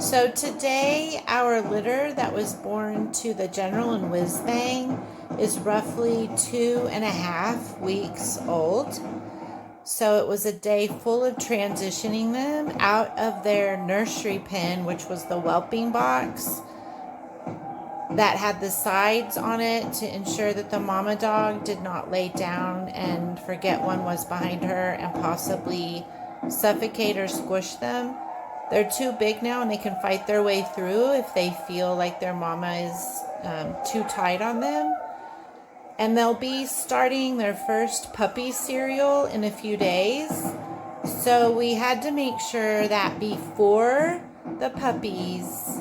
So today our litter that was born to the General and Whiz Bang is roughly 2.5 weeks old. So it was a day full of transitioning them out of their nursery pen, which was the whelping box that had the sides on it to ensure that the mama dog did not lay down and forget one was behind her and possibly suffocate or squish them. They're too big now and they can fight their way through if they feel like their mama is too tight on them. And they'll be starting their first puppy cereal in a few days. So we had to make sure that before the puppies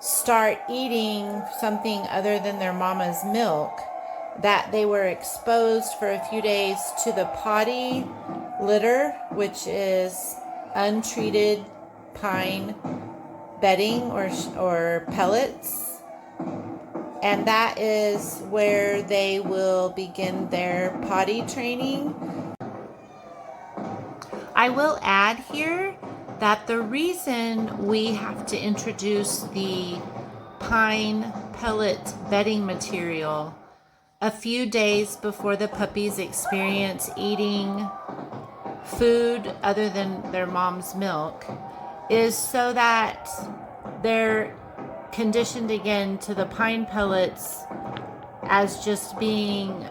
start eating something other than their mama's milk, that they were exposed for a few days to the potty litter, which is untreated pine bedding or pellets. And that is where they will begin their potty training. I will add here that the reason we have to introduce the pine pellet bedding material a few days before the puppies experience eating food other than their mom's milk is so that they're conditioned again to the pine pellets as just being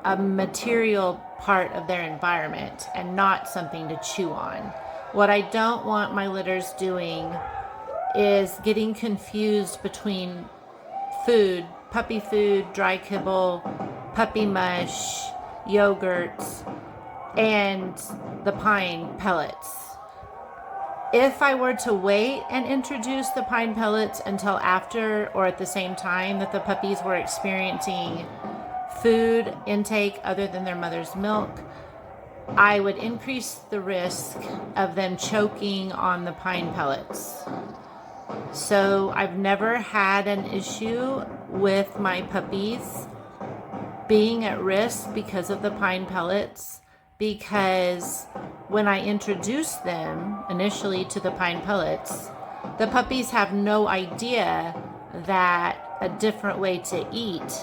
a material part of their environment and not something to chew on. What I don't want my litters doing is getting confused between food, puppy food, dry kibble, puppy mush, yogurts, and the pine pellets. If I were to wait and introduce the pine pellets until after or at the same time that the puppies were experiencing food intake other than their mother's milk, I would increase the risk of them choking on the pine pellets. So I've never had an issue with my puppies being at risk because of the pine pellets, because when I introduce them initially to the pine pellets, the puppies have no idea that a different way to eat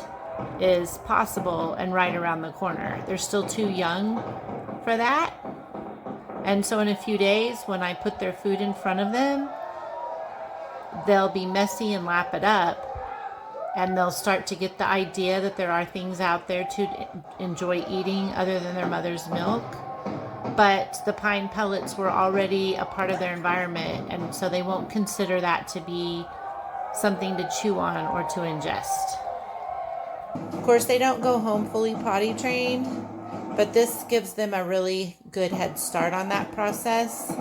is possible and right around the corner. They're still too young for that. And so in a few days, when I put their food in front of them, they'll be messy and lap it up, and they'll start to get the idea that there are things out there to enjoy eating other than their mother's milk. But the pine pellets were already a part of their environment, and so they won't consider that to be something to chew on or to ingest. Of course, they don't go home fully potty trained, but this gives them a really good head start on that process.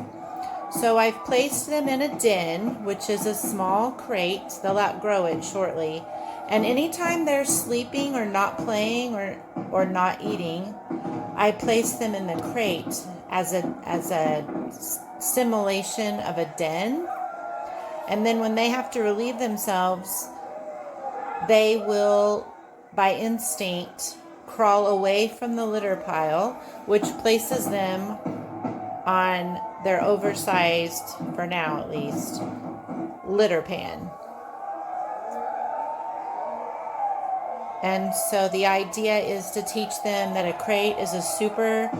So I've placed them in a den, which is a small crate. They'll outgrow it shortly. And anytime they're sleeping or not playing or not eating, I place them in the crate as a simulation of a den. And then when they have to relieve themselves, they will, by instinct, crawl away from the litter pile, which places them on their oversized, for now at least, litter pan. And so the idea is to teach them that a crate is a super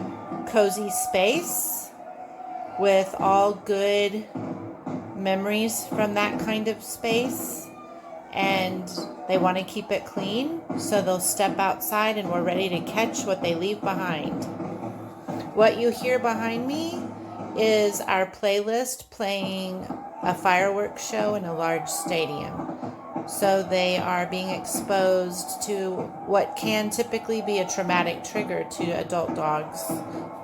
cozy space with all good memories from that kind of space. And they want to keep it clean, so they'll step outside and we're ready to catch what they leave behind. What you hear behind me is our playlist playing a fireworks show in a large stadium. So they are being exposed to what can typically be a traumatic trigger to adult dogs,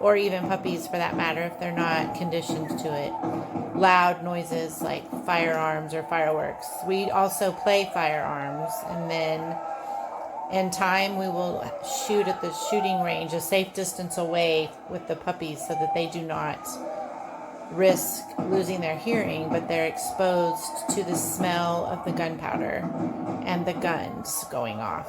or even puppies for that matter, if they're not conditioned to it. Loud noises like firearms or fireworks. We also play firearms, and then in time we will shoot at the shooting range a safe distance away with the puppies so that they do not risk losing their hearing, but they're exposed to the smell of the gunpowder and the guns going off.